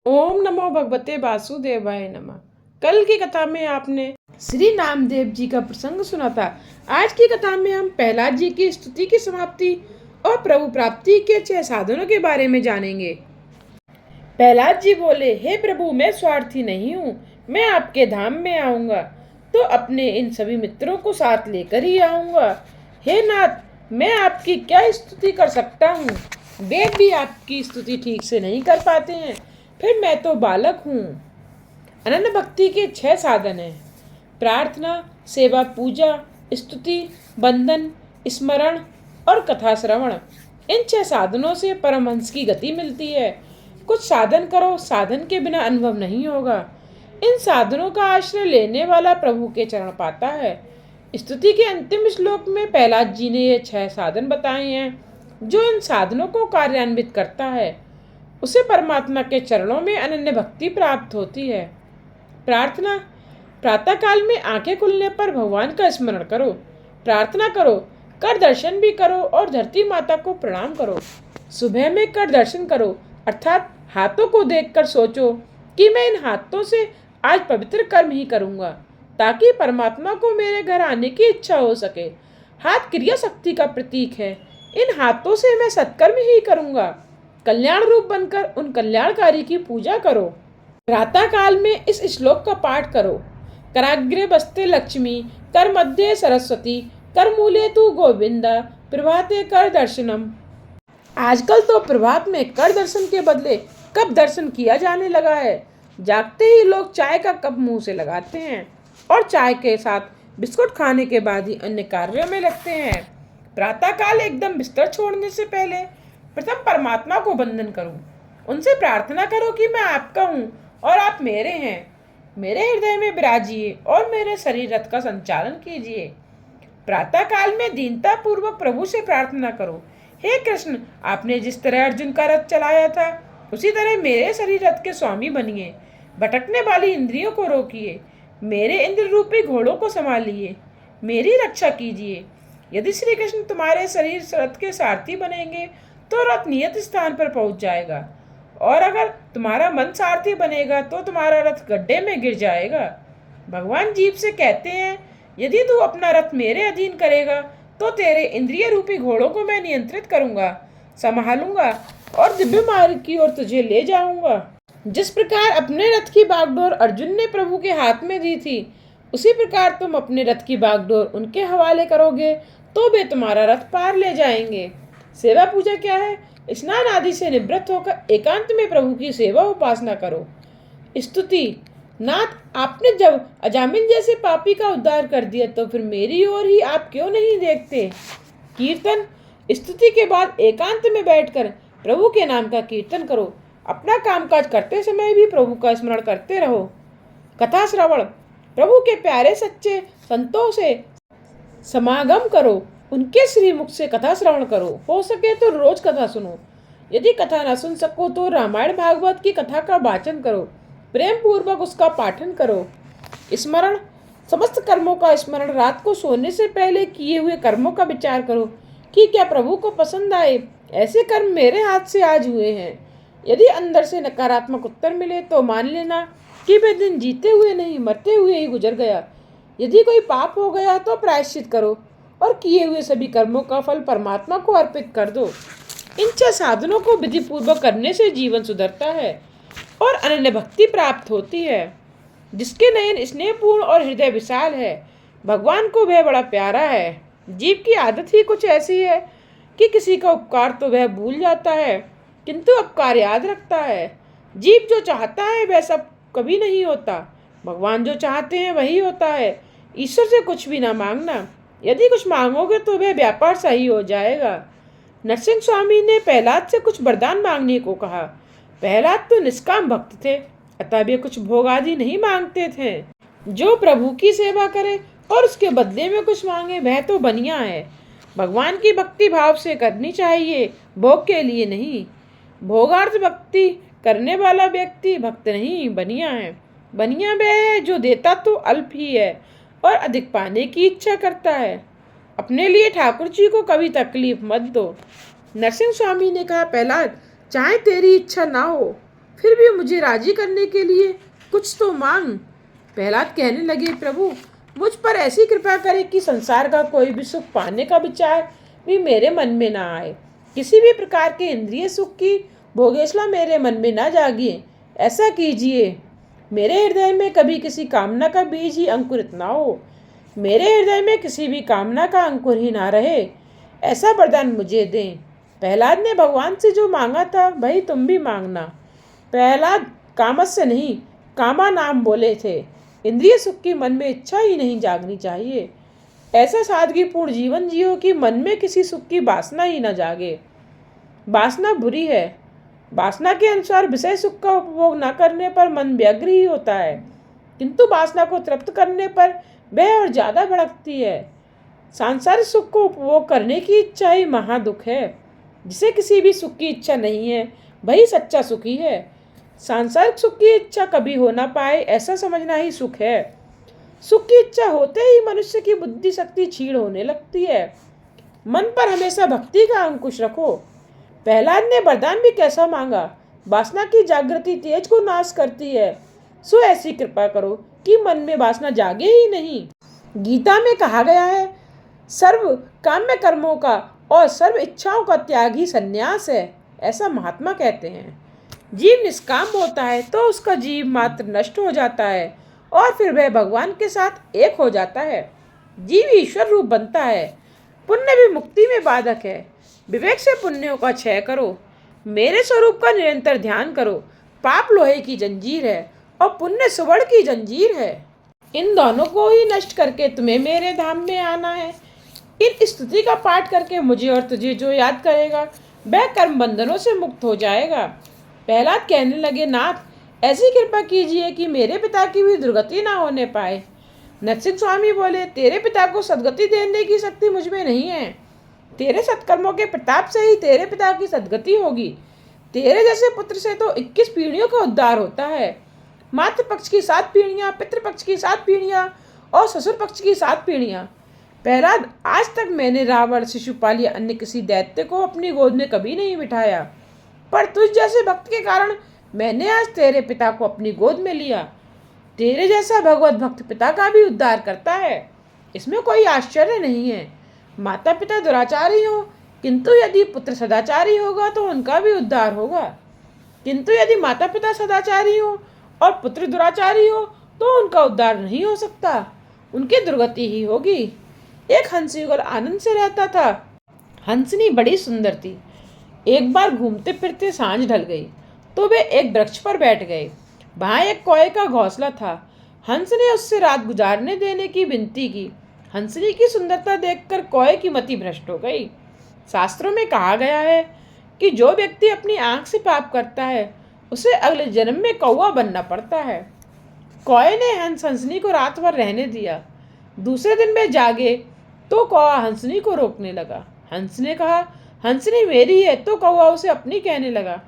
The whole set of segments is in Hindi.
ओम नमो भगवते वासुदेवाय नमः। कल की कथा में आपने श्री नामदेव जी का प्रसंग सुना था। आज की कथा में हम प्रहलाद जी की स्तुति की समाप्ति और प्रभु प्राप्ति के 6 साधनों के बारे में जानेंगे। प्रहलाद जी बोले, हे प्रभु, मैं स्वार्थी नहीं हूँ। मैं आपके धाम में आऊंगा तो अपने इन सभी मित्रों को साथ लेकर ही आऊंगा। हे नाथ, मैं आपकी क्या स्तुति कर सकता हूँ। वेद भी आपकी स्तुति ठीक से नहीं कर पाते हैं, फिर मैं तो बालक हूँ। अनन्य भक्ति के 6 साधन हैं: प्रार्थना, सेवा, पूजा, स्तुति, बंधन, स्मरण और कथा श्रवण। इन 6 साधनों से परमहंस की गति मिलती है। कुछ साधन करो, साधन के बिना अनुभव नहीं होगा। इन साधनों का आश्रय लेने वाला प्रभु के चरण पाता है। स्तुति के अंतिम श्लोक में प्रहलाद जी ने ये 6 साधन बताए हैं। जो इन साधनों को कार्यान्वित करता है उसे परमात्मा के चरणों में अनन्य भक्ति प्राप्त होती है। प्रार्थना, प्रातः काल में आंखें खुलने पर भगवान का स्मरण करो, प्रार्थना करो, कर दर्शन भी करो और धरती माता को प्रणाम करो। सुबह में कर दर्शन करो, अर्थात हाथों को देखकर सोचो कि मैं इन हाथों से आज पवित्र कर्म ही करूंगा ताकि परमात्मा को मेरे घर आने की इच्छा हो सके। हाथ क्रिया शक्ति का प्रतीक है। इन हाथों से मैं सत्कर्म ही करूंगा। कल्याण रूप बनकर उन कल्याणकारी की पूजा करो। प्रातः काल में इस श्लोक का पाठ करो। कराग्रे बस्ते लक्ष्मी, कर मध्य सरस्वती, कर मूले तू गोविंदा, प्रभाते कर दर्शनम। आजकल तो प्रभात में कर दर्शन के बदले कप दर्शन किया जाने लगा है। जागते ही लोग चाय का कप मुंह से लगाते हैं और चाय के साथ बिस्कुट खाने के बाद ही अन्य कार्यों में लगते हैं। प्रातःकाल एकदम बिस्तर छोड़ने से पहले प्रथम परमात्मा को वंदन करो। उनसे प्रार्थना करो कि मैं आपका हूँ और आप मेरे हैं। मेरे हृदय में विराजिए और मेरे शरीर रथ का संचालन कीजिए। प्रातःकाल में दीनता पूर्वक प्रभु से प्रार्थना करो, हे कृष्ण, आपने जिस तरह अर्जुन का रथ चलाया था उसी तरह मेरे शरीर रथ के स्वामी बनिए। भटकने वाली इंद्रियों को रोकिए, मेरे इंद्र रूपी घोड़ों को संभालिए, मेरी रक्षा कीजिए। यदि श्री कृष्ण तुम्हारे शरीर रथ के सारथी बनेंगे तो रथ नियत स्थान पर पहुंच जाएगा, और अगर तुम्हारा मन सारथी बनेगा तो तुम्हारा रथ गड्ढे में गिर जाएगा। भगवान जीव से कहते हैं, यदि तू अपना रथ मेरे अधीन करेगा तो तेरे इंद्रिय रूपी घोड़ों को मैं नियंत्रित करूंगा, संभालूंगा और दिव्य मार्ग की ओर तुझे ले जाऊंगा। जिस प्रकार अपने रथ की बागडोर अर्जुन ने प्रभु के हाथ में दी थी, उसी प्रकार तुम अपने रथ की बागडोर उनके हवाले करोगे तो वे तुम्हारा रथ पार ले जाएंगे। सेवा पूजा क्या है? स्नान आदि से निवृत्त होकर एकांत में प्रभु की सेवा उपासना करो। स्तुति, नाथ, आपने जब अजामिल जैसे पापी का उद्धार कर दिया तो फिर मेरी ओर ही आप क्यों नहीं देखते। कीर्तन, स्तुति के बाद एकांत में बैठकर प्रभु के नाम का कीर्तन करो। अपना कामकाज करते समय भी प्रभु का स्मरण करते रहो। कथा श्रवण, प्रभु के प्यारे सच्चे संतों से समागम करो, उनके श्रीमुख से कथा श्रवण करो। हो सके तो रोज कथा सुनो। यदि कथा न सुन सको तो रामायण भागवत की कथा का वाचन करो, प्रेम पूर्वक उसका पाठन करो। स्मरण, समस्त कर्मों का स्मरण। रात को सोने से पहले किए हुए कर्मों का विचार करो कि क्या प्रभु को पसंद आए। ऐसे कर्म मेरे हाथ से आज हुए हैं। यदि अंदर से नकारात्मक उत्तर मिले तो मान लेना कि वे दिन जीते हुए नहीं, मरते हुए ही गुजर गया। यदि कोई पाप हो गया तो प्रायश्चित करो और किए हुए सभी कर्मों का फल परमात्मा को अर्पित कर दो। इन 6 साधनों को विधि पूर्वक करने से जीवन सुधरता है और अनन्य भक्ति प्राप्त होती है। जिसके नयन स्नेहपूर्ण और हृदय विशाल है, भगवान को वह बड़ा प्यारा है। जीव की आदत ही कुछ ऐसी है कि किसी का उपकार तो वह भूल जाता है किंतु उपकार याद रखता है। जीव जो चाहता है वह सब कभी नहीं होता, भगवान जो चाहते हैं वही होता है। ईश्वर से कुछ भी ना मांगना, यदि कुछ मांगोगे तो वह व्यापार सही हो जाएगा। नरसिंह स्वामी ने प्रहलाद से कुछ वरदान मांगने को कहा। प्रहलाद तो निष्काम भक्त थे, अतः वे कुछ भोग आदि नहीं मांगते थे। जो प्रभु की सेवा करे और उसके बदले में कुछ मांगे वह तो बनिया है। भगवान की भक्ति भाव से करनी चाहिए, भोग के लिए नहीं। भोगार्थ भक्ति करने वाला व्यक्ति भक्त नहीं, बनिया है। बनिया वह है जो देता तो अल्प ही है और अधिक पाने की इच्छा करता है। अपने लिए ठाकुर जी को कभी तकलीफ मत दो। नरसिंह स्वामी ने कहा, प्रहलाद, चाहे तेरी इच्छा ना हो फिर भी मुझे राजी करने के लिए कुछ तो मांग। प्रहलाद कहने लगे, प्रभु मुझ पर ऐसी कृपा करें कि संसार का कोई भी सुख पाने का विचार भी मेरे मन में ना आए। किसी भी प्रकार के इंद्रिय सुख की भोगेशला मेरे मन में ना जागे। ऐसा कीजिए मेरे हृदय में कभी किसी कामना का बीज ही अंकुरित ना हो। मेरे हृदय में किसी भी कामना का अंकुर ही ना रहे। ऐसा वरदान मुझे दें। प्रहलाद ने भगवान से जो मांगा था वही तुम भी मांगना। प्रहलाद कामस्य नहीं कामा नाम बोले थे। इंद्रिय सुख की मन में इच्छा ही नहीं जागनी चाहिए। ऐसा सादगीपूर्ण जीवन जियो कि मन में किसी सुख की वासना ही न जागे। वासना बुरी है। वासना के अनुसार विषय सुख का उपभोग न करने पर मन व्यग्र ही होता है, किंतु वासना को तृप्त करने पर वह और ज्यादा भड़कती है। सांसारिक सुख को उपभोग करने की इच्छा ही महादुख है। जिसे किसी भी सुख की इच्छा नहीं है वही सच्चा सुखी है। सांसारिक सुख की इच्छा कभी हो ना पाए ऐसा समझना ही सुख है। सुख की इच्छा होते ही मनुष्य की बुद्धि शक्ति क्षीण होने लगती है। मन पर हमेशा भक्ति का अंकुश रखो। प्रहलाद ने वरदान भी कैसा मांगा। वासना की जागृति तेज को नाश करती है, सो ऐसी कृपा करो कि मन में वासना जागे ही नहीं। गीता में कहा गया है, सर्व काम्य कर्मों का और सर्व इच्छाओं का त्याग ही संन्यास है। ऐसा महात्मा कहते हैं। जीव निष्काम होता है तो उसका जीव मात्र नष्ट हो जाता है और फिर वह भगवान के साथ एक हो जाता है। जीव ईश्वर रूप बनता है। पुण्य भी मुक्ति में बाधक है। विवेक से पुण्यों का क्षय करो। मेरे स्वरूप का निरंतर ध्यान करो। पाप लोहे की जंजीर है और पुण्य सुवर्ण की जंजीर है। इन दोनों को ही नष्ट करके तुम्हें मेरे धाम में आना है। इन स्तुति का पाठ करके मुझे और तुझे जो याद करेगा वह कर्म बंधनों से मुक्त हो जाएगा। प्रहलाद कहने लगे, नाथ ऐसी कृपा कीजिए कि मेरे पिता की भी दुर्गति ना होने पाए। नरसिंह स्वामी बोले, तेरे पिता को सदगति देने की शक्ति मुझ में नहीं है। तेरे सत्कर्मों के प्रताप से ही तेरे पिता की सदगति होगी। तेरे जैसे पुत्र से तो 21 पीढ़ियों का उद्धार होता है। मातृ पक्ष की 7 पीढ़ियां, पितृपक्ष की 7 पीढ़ियां और ससुर पक्ष की 7 पीढ़ियां। प्रहलाद, आज तक मैंने रावण, शिशुपाल या अन्य किसी दैत्य को अपनी गोद में कभी नहीं बिठाया, पर तुझ जैसे भक्त के कारण मैंने आज तेरे पिता को अपनी गोद में लिया। तेरे जैसा भगवत भक्त पिता का भी उद्धार करता है, इसमें कोई आश्चर्य नहीं है। माता पिता दुराचारी हो, किंतु यदि पुत्र सदाचारी होगा तो उनका भी उद्धार होगा। किंतु यदि माता पिता सदाचारी हो और पुत्र दुराचारी हो तो उनका उद्धार नहीं हो सकता, उनकी दुर्गति ही होगी। एक हंस युगल आनंद से रहता था। हंसनी बड़ी सुंदर थी। एक बार घूमते फिरते सांझ ढल गई तो वे एक वृक्ष पर बैठ गए। वहां एक कौए का घोंसला था। हंस ने उससे रात गुजारने देने की विनती की। हंसनी की सुंदरता देखकर कौए की मति भ्रष्ट हो गई। शास्त्रों में कहा गया है कि जो व्यक्ति अपनी आंख से पाप करता है उसे अगले जन्म में कौवा बनना पड़ता है। कौए ने हंसनी को रात भर रहने दिया। दूसरे दिन वे जागे तो कौवा हंसनी को रोकने लगा। हंस ने कहा, हंसनी मेरी है, तो कौवा उसे अपनी कहने लगा।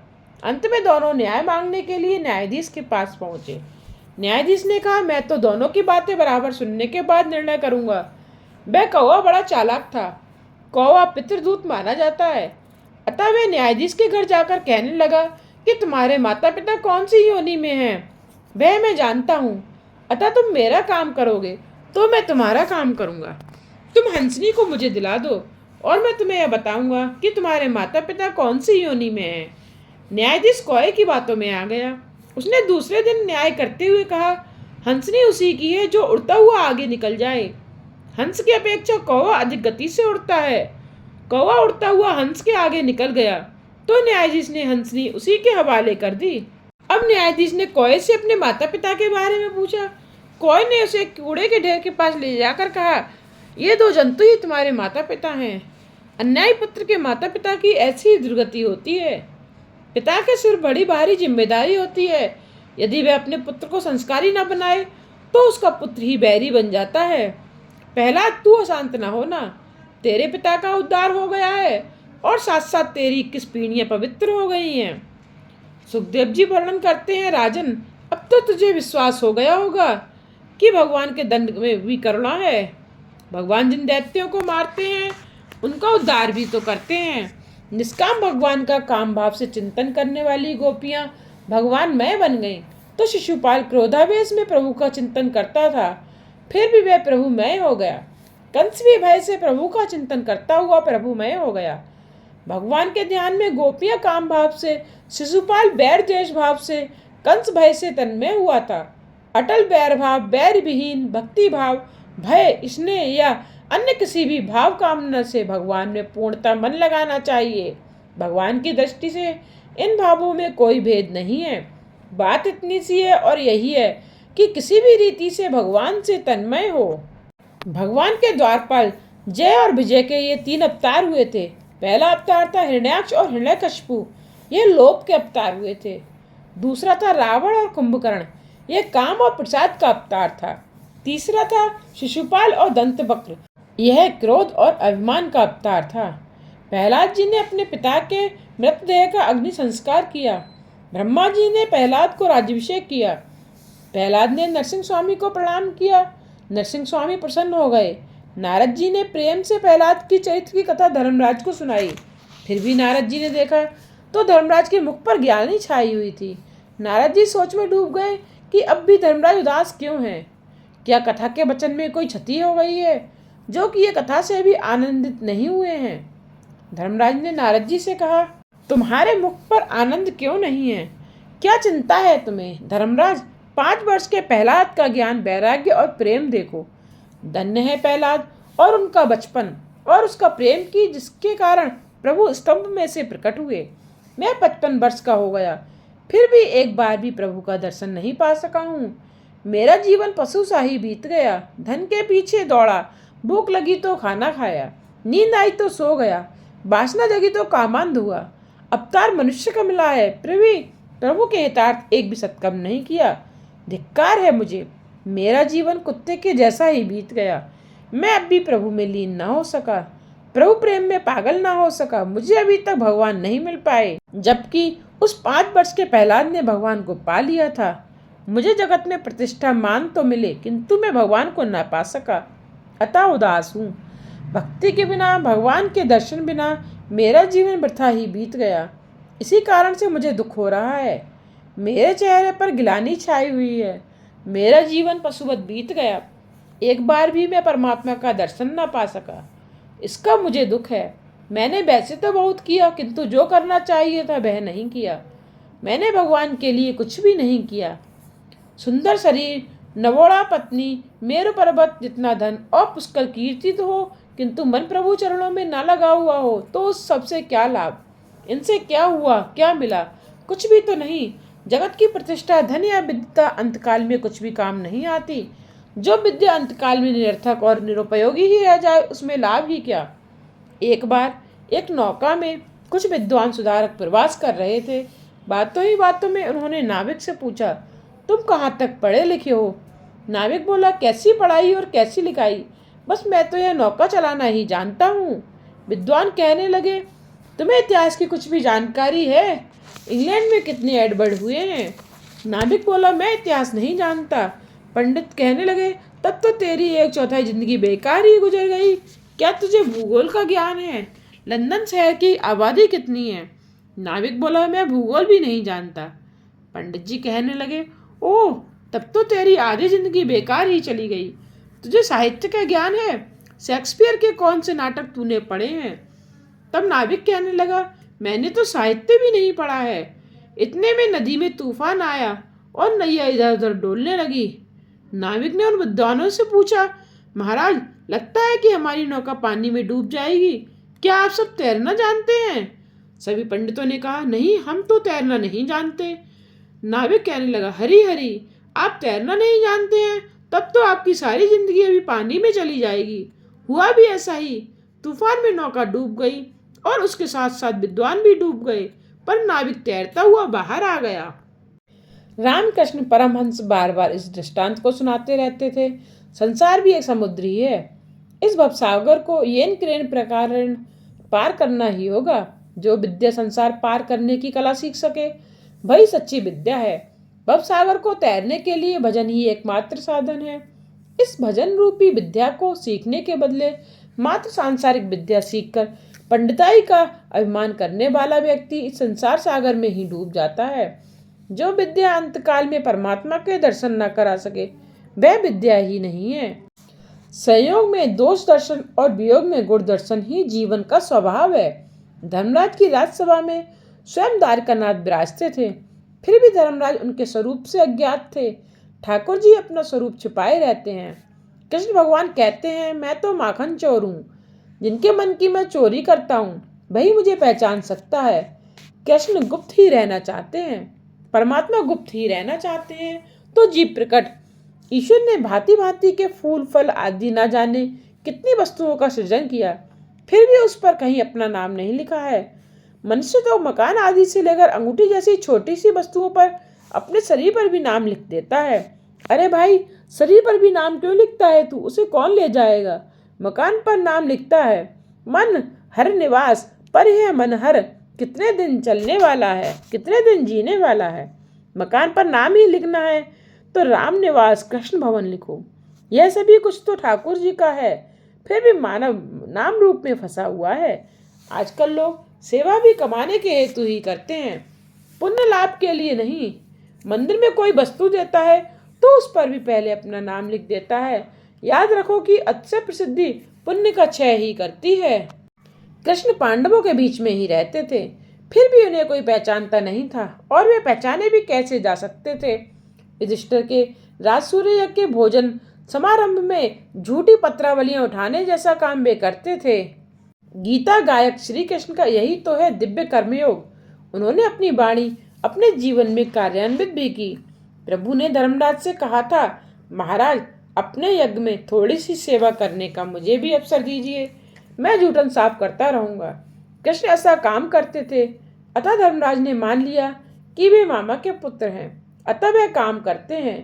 अंत में दोनों न्याय मांगने के लिए न्यायाधीश के पास पहुंचे। न्यायाधीश ने कहा, मैं तो दोनों की बातें बराबर सुनने के बाद निर्णय करूंगा। वह कौवा बड़ा चालाक था। कौवा पितृदूत माना जाता है, अतः वह न्यायाधीश के घर जाकर कहने लगा कि तुम्हारे माता पिता कौन सी योनि में हैं, वह मैं जानता हूँ, अतः तुम मेरा काम करोगे तो मैं तुम्हारा काम करूँगा। तुम हंसनी को मुझे दिला दो और मैं तुम्हें यह बताऊंगा कि तुम्हारे माता पिता कौन सी योनि में हैं। न्यायाधीश कौए की बातों में आ गया। उसने दूसरे दिन न्याय करते हुए कहा, हंसनी उसी की है जो उड़ता हुआ आगे निकल जाए। हंस की अपेक्षा कौवा अधिक गति से उड़ता है। कौवा उड़ता हुआ हंस के आगे निकल गया तो न्यायाधीश ने हंसनी उसी के हवाले कर दी। अब न्यायाधीश ने कौए से अपने माता पिता के बारे में पूछा। कौए ने उसे कूड़े के ढेर के पास ले जाकर कहा, ये 2 जंतु ही तुम्हारे माता पिता हैं। अन्यायी पुत्र के माता पिता की ऐसी दुर्गति होती है। पिता के सिर बड़ी भारी जिम्मेदारी होती है। यदि वह अपने पुत्र को संस्कारी न बनाए तो उसका पुत्र ही बैरी बन जाता है। प्रहलाद, तू अशांत न होना। तेरे पिता का उद्धार हो गया है और साथ साथ तेरी 21 पीढ़ियां पवित्र हो गई हैं। सुखदेव जी वर्णन करते हैं, राजन, अब तो तुझे विश्वास हो गया होगा कि भगवान के दंड में भी करुणा है। भगवान जिन दैत्यों को मारते हैं उनका उद्धार भी तो करते हैं। निष्काम भगवान का काम भाव से चिंतन करने वाली गोपियां भगवान मैं बन गई। तो शिशुपाल क्रोधावेश में प्रभु का चिंतन करता था, फिर भी वह प्रभुमय हो गया। कंस भी भय से प्रभु का चिंतन करता हुआ प्रभुमय हो गया। भगवान के ध्यान में गोपियां काम भाव से, शिशुपाल बैर द्वेष भाव से, कंस भय से तन्मय हुआ था। अटल बैर भाव, बैर विहीन भक्ति भाव, भय, स्नेह या अन्य किसी भी भाव कामना से भगवान में पूर्णतः मन लगाना चाहिए। भगवान की दृष्टि से इन भावों में कोई भेद नहीं है। बात इतनी सी है और यही है कि किसी भी रीति से भगवान से तन्मय हो। भगवान के द्वारपाल जय और विजय के ये 3 अवतार हुए थे। पहला अवतार था हिरण्याक्ष और हिरण्यकशिपु, ये लोभ के अवतार हुए थे। दूसरा था रावण और कुंभकर्ण, ये काम और प्रसाद का अवतार था। तीसरा था शिशुपाल और दंतवक्र, यह क्रोध और अभिमान का अवतार था। प्रहलाद जी ने अपने पिता के मृतदेह का अग्नि संस्कार किया। ब्रह्मा जी ने प्रहलाद को राज्याभिषेक किया। प्रहलाद ने नरसिंह स्वामी को प्रणाम किया। नरसिंह स्वामी प्रसन्न हो गए। नारद जी ने प्रेम से प्रहलाद की चरित्र की कथा धर्मराज को सुनाई। फिर भी नारद जी ने देखा तो धर्मराज के मुख पर ग्लानि छाई हुई थी। नारद जी सोच में डूब गए कि अब भी धर्मराज उदास क्यों हैं? क्या कथा के वचन में कोई क्षति हो गई है, जो कि ये कथा से भी आनंदित नहीं हुए हैं? धर्मराज ने नारद जी से कहा, तुम्हारे मुख पर आनंद क्यों नहीं है? क्या चिंता है तुम्हें? धर्मराज, 5 वर्ष के प्रहलाद का ज्ञान, वैराग्य और प्रेम देखो। धन्य है प्रहलाद और उनका बचपन और उसका प्रेम की, जिसके कारण प्रभु स्तंभ में से प्रकट हुए। मैं 55 वर्ष का हो गया, फिर भी एक बार भी प्रभु का दर्शन नहीं पा सका हूँ। मेरा जीवन पशु सा ही बीत गया। धन के पीछे दौड़ा, भूख लगी तो खाना खाया, नींद आई तो सो गया, वासना जगी तो कामांध हुआ। अवतार मनुष्य का मिला है, प्रभु के हितार्थ एक भी सत्कर्म नहीं किया। धिक्कार है मुझे, मेरा जीवन कुत्ते के जैसा ही बीत गया। मैं अब भी प्रभु में लीन न हो सका, प्रभु प्रेम में पागल ना हो सका। मुझे अभी तक भगवान नहीं मिल पाए, जबकि उस 5 वर्ष के प्रहलाद ने भगवान को पा लिया था। मुझे जगत में प्रतिष्ठा मान तो मिले, किंतु मैं भगवान को ना पा सका, अतः उदास हूँ। भक्ति के बिना, भगवान के दर्शन बिना मेरा जीवन वृथा ही बीत गया। इसी कारण से मुझे दुख हो रहा है। मेरे चेहरे पर गिलानी छाई हुई है। मेरा जीवन पशुवत बीत गया। एक बार भी मैं परमात्मा का दर्शन ना पा सका, इसका मुझे दुख है। मैंने वैसे तो बहुत किया, किंतु जो करना चाहिए था वह नहीं किया। मैंने भगवान के लिए कुछ भी नहीं किया। सुंदर शरीर, नवोड़ा पत्नी, मेरु पर्वत जितना धन और पुष्कल कीर्ति तो हो, किंतु मन प्रभु चरणों में ना लगा हुआ हो तो उस सबसे क्या लाभ? इनसे क्या हुआ, क्या मिला? कुछ भी तो नहीं। जगत की प्रतिष्ठा, धन या विद्या अंतकाल में कुछ भी काम नहीं आती। जो विद्या अंतकाल में निरर्थक और निरुपयोगी ही रह जाए, उसमें लाभ ही क्या? एक बार एक नौका में कुछ विद्वान सुधारक प्रवास कर रहे थे। बातों ही बातों में उन्होंने नाविक से पूछा, तुम कहाँ तक पढ़े लिखे हो? नाविक बोला, कैसी पढ़ाई और कैसी लिखाई, बस मैं तो यह नौका चलाना ही जानता हूँ। विद्वान कहने लगे, तुम्हें इतिहास की कुछ भी जानकारी है? इंग्लैंड में कितने एडवर्ड हुए हैं? नाविक बोला, मैं इतिहास नहीं जानता। पंडित कहने लगे, तब तो तेरी 1/4 जिंदगी बेकार ही गुजर गई। क्या तुझे भूगोल का ज्ञान है? लंदन शहर की आबादी कितनी है? नाविक बोला, मैं भूगोल भी नहीं जानता। पंडित जी कहने लगे, ओह, तब तो तेरी आधी जिंदगी बेकार ही चली गई। तुझे साहित्य का ज्ञान है? शेक्सपियर के कौन से नाटक तूने पढ़े हैं? तब नाविक कहने लगा, मैंने तो साहित्य भी नहीं पढ़ा है। इतने में नदी में तूफान आया और नैया इधर उधर डोलने लगी। नाविक ने उन विद्वानों से पूछा, महाराज, लगता है कि हमारी नौका पानी में डूब जाएगी। क्या आप सब तैरना जानते हैं? सभी पंडितों ने कहा, नहीं, हम तो तैरना नहीं जानते। नाविक कहने लगा, हरी हरी, आप तैरना नहीं जानते हैं? तब तो आपकी सारी जिंदगी अभी पानी में चली जाएगी। हुआ भी ऐसा ही। तूफान में नौका डूब गई और उसके साथ साथ विद्वान भी डूब गए, पर नाविक तैरता हुआ बाहर आ गया। रामकृष्ण परमहंस बार बार इस दृष्टांत को सुनाते रहते थे। संसार भी एक समुद्र ही है। इस भवसागर को येन क्रेन प्रकार पार करना ही होगा। जो विद्या संसार पार करने की कला सीख सके, वही सच्ची विद्या है। भवसागर को तैरने के लिए भजन ही एकमात्र साधन है। इस भजन रूपी विद्या को सीखने के बदले मात्र सांसारिक विद्या सीखकर पंडिताई का अभिमान करने वाला व्यक्ति इस संसार सागर में ही डूब जाता है। जो विद्या अंतकाल में परमात्मा के दर्शन न करा सके वह विद्या ही नहीं है। संयोग में दोष दर्शन और वियोग में गुण दर्शन ही जीवन का स्वभाव है। धर्मराज की राजसभा में स्वयं द्वारकानाथ विराजते थे, फिर भी धर्मराज उनके स्वरूप से अज्ञात थे। ठाकुर जी अपना स्वरूप छिपाए रहते हैं। कृष्ण भगवान कहते हैं, मैं तो माखन चोर हूँ, जिनके मन की मैं चोरी करता हूँ वही मुझे पहचान सकता है। कृष्ण गुप्त ही रहना चाहते हैं, परमात्मा गुप्त ही रहना चाहते हैं, तो जीव प्रकट। ईश्वर ने भांति भांति के फूल फल आदि न जाने कितनी वस्तुओं का सृजन किया, फिर भी उस पर कहीं अपना नाम नहीं लिखा है। मनुष्य तो मकान आदि से लेकर अंगूठी जैसी छोटी सी वस्तुओं पर अपने शरीर पर भी नाम लिख देता है। अरे भाई, शरीर पर भी नाम क्यों लिखता है तू? उसे कौन ले जाएगा? मकान पर नाम लिखता है, मन हर निवास पर यह मन हर कितने दिन चलने वाला है, कितने दिन जीने वाला है। मकान पर नाम ही लिखना है तो राम निवास कृष्ण भवन लिखो। यह सभी कुछ तो ठाकुर जी का है, फिर भी मानव नाम रूप में फंसा हुआ है। आजकल लोग सेवा भी कमाने के हेतु ही करते हैं, पुण्य लाभ के लिए नहीं। मंदिर में कोई वस्तु देता है तो उस पर भी पहले अपना नाम लिख देता है। याद रखो कि अतिशय प्रसिद्धि पुण्य का क्षय ही करती है। कृष्ण पांडवों के बीच में ही रहते थे, फिर भी उन्हें कोई पहचानता नहीं था, और वे पहचाने भी कैसे जा सकते थे। युधिष्ठिर के राजसूय यज्ञ के भोजन समारंभ में झूठी पत्रावलियां उठाने जैसा काम वे करते थे। गीता गायक श्री कृष्ण का यही तो है दिव्य कर्मयोग। उन्होंने अपनी वाणी अपने जीवन में कार्यान्वित भी की। प्रभु ने धर्मराज से कहा था, महाराज अपने यज्ञ में थोड़ी सी सेवा करने का मुझे भी अवसर दीजिए, मैं जूठन साफ करता रहूंगा। कृष्ण ऐसा काम करते थे, अतः धर्मराज ने मान लिया कि वे मामा के पुत्र हैं, अतः वे काम करते हैं।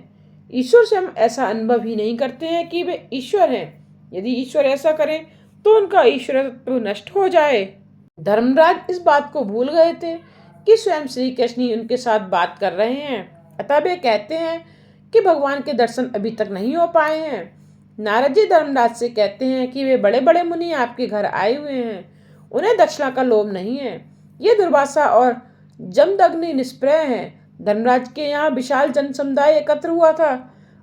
ईश्वर से हम ऐसा अनुभव ही नहीं करते हैं कि वे ईश्वर हैं। यदि ईश्वर ऐसा करें तो उनका ईश्वरत्व नष्ट हो जाए। धर्मराज इस बात को भूल गए थे कि स्वयं श्री कृष्ण ही उनके साथ बात कर रहे हैं, अतः वे कहते हैं कि भगवान के दर्शन अभी तक नहीं हो पाए हैं। नारद जी धर्मराज से कहते हैं कि वे बड़े बड़े मुनि आपके घर आए हुए हैं, उन्हें दक्षिणा का लोभ नहीं है। ये दुर्वासा और जमदग्नि निष्प्रय हैं। धर्मराज के यहाँ विशाल जन समुदाय एकत्र हुआ था,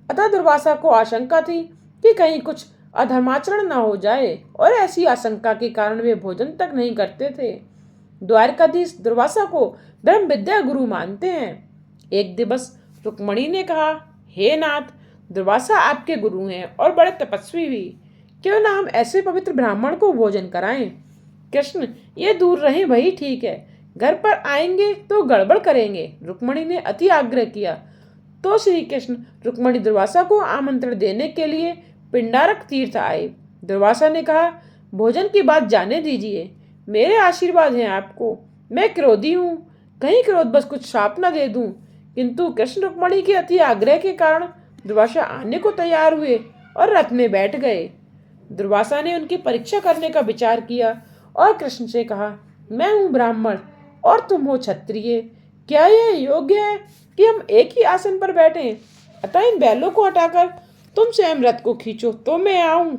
अतः दुर्वासा को आशंका थी कि कहीं कुछ अधर्माचरण न हो जाए, और ऐसी आशंका के कारण वे भोजन तक नहीं करते थे। द्वारकाधीश दुर्वासा को ब्रह्म विद्या गुरु मानते हैं। एक दिवस रुक्मणी ने कहा, हे नाथ, दुर्वासा आपके गुरु हैं और बड़े तपस्वी भी, क्यों ना हम ऐसे पवित्र ब्राह्मण को भोजन कराएं। कृष्ण, ये दूर रहे वही ठीक है, घर पर आएंगे तो गड़बड़ करेंगे। रुक्मणी ने अति आग्रह किया तो श्री कृष्ण रुक्मणी दुर्वासा को आमंत्रण देने के लिए पिंडारक तीर्थ आए। दुर्वासा ने कहा, भोजन की बात जाने दीजिए, मेरे आशीर्वाद हैं आपको। मैं क्रोधी हूँ, कहीं क्रोध बस कुछ श्राप न दे दूं। किंतु कृष्ण रुक्मणी के अति आग्रह के कारण दुर्वासा आने को तैयार हुए और रथ में बैठ गए। दुर्वासा ने उनकी परीक्षा करने का विचार किया और कृष्ण से कहा, मैं हूँ ब्राह्मण और तुम हो क्षत्रिय, क्या यह योग्य है कि हम एक ही आसन पर बैठें? अतः इन बैलों को हटाकर तुम स्वयं रथ को खींचो तो मैं आऊं।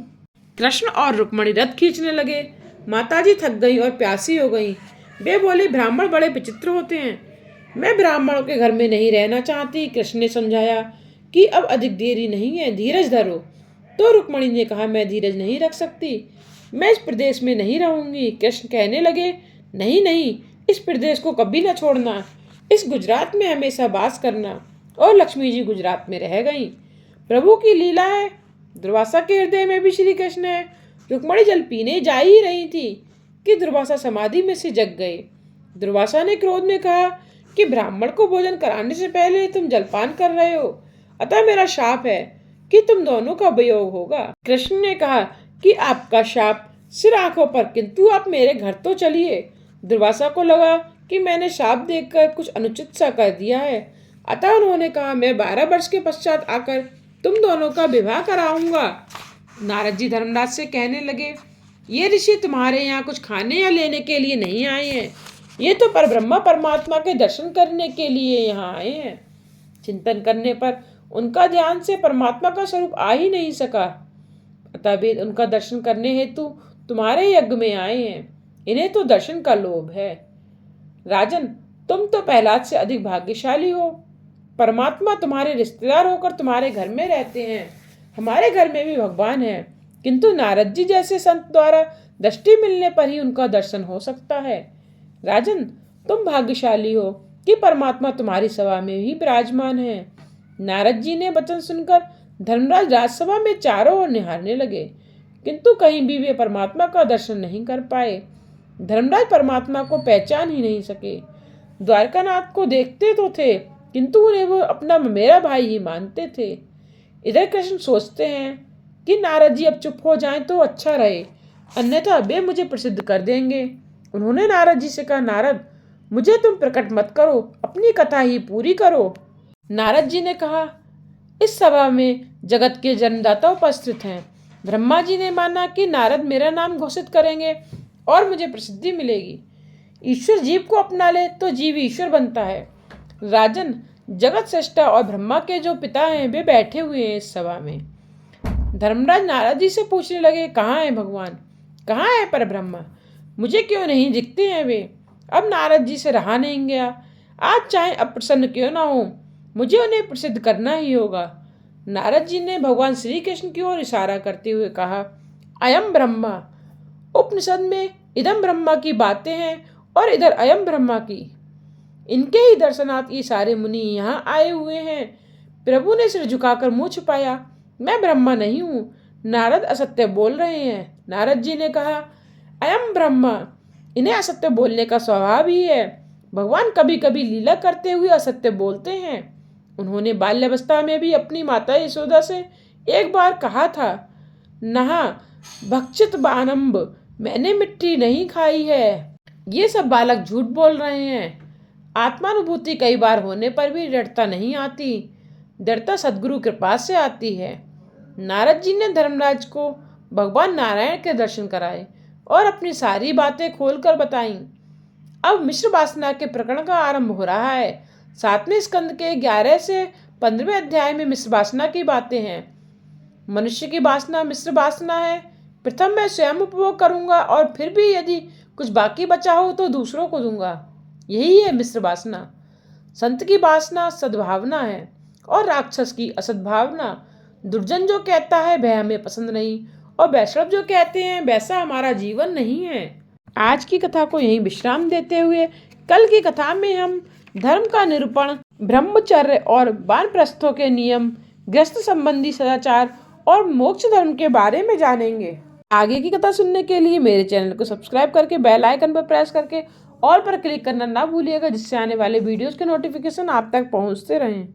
कृष्ण और रुक्मणी रथ खींचने लगे। माताजी थक गई और प्यासी हो गई। वे बोली, ब्राह्मण बड़े विचित्र होते हैं, मैं ब्राह्मणों के घर में नहीं रहना चाहती। कृष्ण ने समझाया कि अब अधिक देरी नहीं है, धीरज धरो। तो रुक्मणी ने कहा, मैं धीरज नहीं रख सकती, मैं इस प्रदेश में नहीं रहूंगी। कृष्ण कहने लगे, नहीं नहीं, इस प्रदेश को कभी न छोड़ना, इस गुजरात में हमेशा वास करना। और लक्ष्मी जी गुजरात में रह गईं। प्रभु की लीला है, दुर्वासा के हृदय में भी श्री कृष्ण है। रुक्मणी जल पीने जा ही रही थी कि दुर्वासा समाधि में से जग गए। दुर्वासा ने क्रोध में कहा कि ब्राह्मण को भोजन कराने से पहले तुम जलपान कर रहे हो, अतः मेरा शाप है कि तुम दोनों का वियोग होगा। कृष्ण ने कहा कि आपका शाप सिर आंखों पर, किंतु आप मेरे घर तो चलिए। दुर्वासा को लगा कि मैंने शाप देकर कुछ अनुचित सा कर दिया है, अतः उन्होंने कहा, मैं 12 वर्ष के पश्चात आकर तुम दोनों का विवाह कराऊंगा। नारद जी धर्मराज से कहने लगे, ये ऋषि तुम्हारे यहाँ कुछ खाने या लेने के लिए नहीं आए हैं, ये तो परब्रह्मा परमात्मा के दर्शन करने के लिए यहाँ आए हैं। चिंतन करने पर उनका ध्यान से परमात्मा का स्वरूप आ ही नहीं सका, अतः वे उनका दर्शन करने हेतु तुम्हारे यज्ञ में आए हैं। इन्हें तो दर्शन का लोभ है। राजन, तुम तो प्रहलाद से अधिक भाग्यशाली हो। परमात्मा तुम्हारे रिश्तेदार होकर तुम्हारे घर में रहते हैं। हमारे घर में भी भगवान है, किंतु नारद जी जैसे संत द्वारा दृष्टि मिलने पर ही उनका दर्शन हो सकता है। राजन, तुम भाग्यशाली हो कि परमात्मा तुम्हारी सभा में ही विराजमान है। नारद जी ने वचन सुनकर धर्मराज राजसभा में चारों ओर निहारने लगे, किंतु कहीं भी वे परमात्मा का दर्शन नहीं कर पाए। धर्मराज परमात्मा को पहचान ही नहीं सके। द्वारकानाथ को देखते तो थे, किंतु उन्हें वो अपना मेरा भाई ही मानते थे। इधर कृष्ण सोचते हैं कि नारद जी अब चुप हो जाएं तो अच्छा रहे, अन्यथा वे मुझे प्रसिद्ध कर देंगे। उन्होंने नारद जी से कहा, नारद, मुझे तुम प्रकट मत करो, अपनी कथा ही पूरी करो। नारद जी ने कहा, इस सभा में जगत के जन्मदाता उपस्थित हैं। ब्रह्मा जी ने माना कि नारद मेरा नाम घोषित करेंगे और मुझे प्रसिद्धि मिलेगी। ईश्वर जीव को अपना ले तो जीव ईश्वर बनता है। राजन, जगत सृष्टा और ब्रह्मा के जो पिता हैं वे बैठे हुए हैं इस सभा में। धर्मराज नारद जी से पूछने लगे, कहाँ है भगवान, कहाँ है परब्रह्मा, मुझे क्यों नहीं दिखते हैं वे। अब नारद जी से रहा नहीं गया। आज चाहे अप्रसन्न क्यों ना हो, मुझे उन्हें प्रसिद्ध करना ही होगा। नारद जी ने भगवान श्री कृष्ण की ओर इशारा करते हुए कहा, अयम ब्रह्मा। उपनिषद में इदम ब्रह्मा की बातें हैं और इधर अयम ब्रह्मा की। इनके ही दर्शनार्थ ये सारे मुनि यहाँ आए हुए हैं। प्रभु ने सिर झुकाकर मुंह छुपाया, मैं ब्रह्मा नहीं हूँ, नारद असत्य बोल रहे हैं। नारद जी ने कहा, अयम ब्रह्मा। इन्हें असत्य बोलने का स्वभाव ही है। भगवान कभी कभी लीला करते हुए असत्य बोलते हैं। उन्होंने बाल्यावस्था में भी अपनी माता यशोदा से एक बार कहा था, नहा भक्षित बानम्ब, मैंने मिट्टी नहीं खाई है। ये सब बालक झूठ बोल रहे हैं। आत्मानुभूति कई बार होने पर भी दृढ़ता नहीं आती। दृढ़ता सद्गुरु कृपा से आती है। नारद जी ने धर्मराज को भगवान नारायण के दर्शन कराए और अपनी सारी बातें खोलकर बताईं। अब मिश्र वासना के प्रकरण का आरंभ हो रहा है। 7वें स्कंद के 11 से 15वें अध्याय में मिश्र वासना की बातें हैं। मनुष्य की वासना मिश्र वासना है। प्रथम मैं स्वयं उपभोग करूंगा और फिर भी यदि कुछ बाकी बचा हो तो दूसरों को दूंगा। यही है मिश्र वासना। संत की वासना सद्भावना है और राक्षस की असद्भावना। दुर्जन जो कहता है वह हमें पसंद नहीं, और वैष्णव जो कहते हैं वैसा हमारा जीवन नहीं है। आज की कथा को यहीं विश्राम देते हुए कल की कथा में हम धर्म का निरूपण, ब्रह्मचर्य और वानप्रस्थों के नियम, गृहस्थ संबंधी सदाचार और मोक्ष धर्म के बारे में जानेंगे। आगे की कथा सुनने के लिए मेरे चैनल को सब्सक्राइब करके बेल आइकन पर प्रेस करके ऑल पर क्लिक करना ना भूलिएगा, जिससे आने वाले वीडियोस के नोटिफिकेशन आप तक पहुंचते रहें।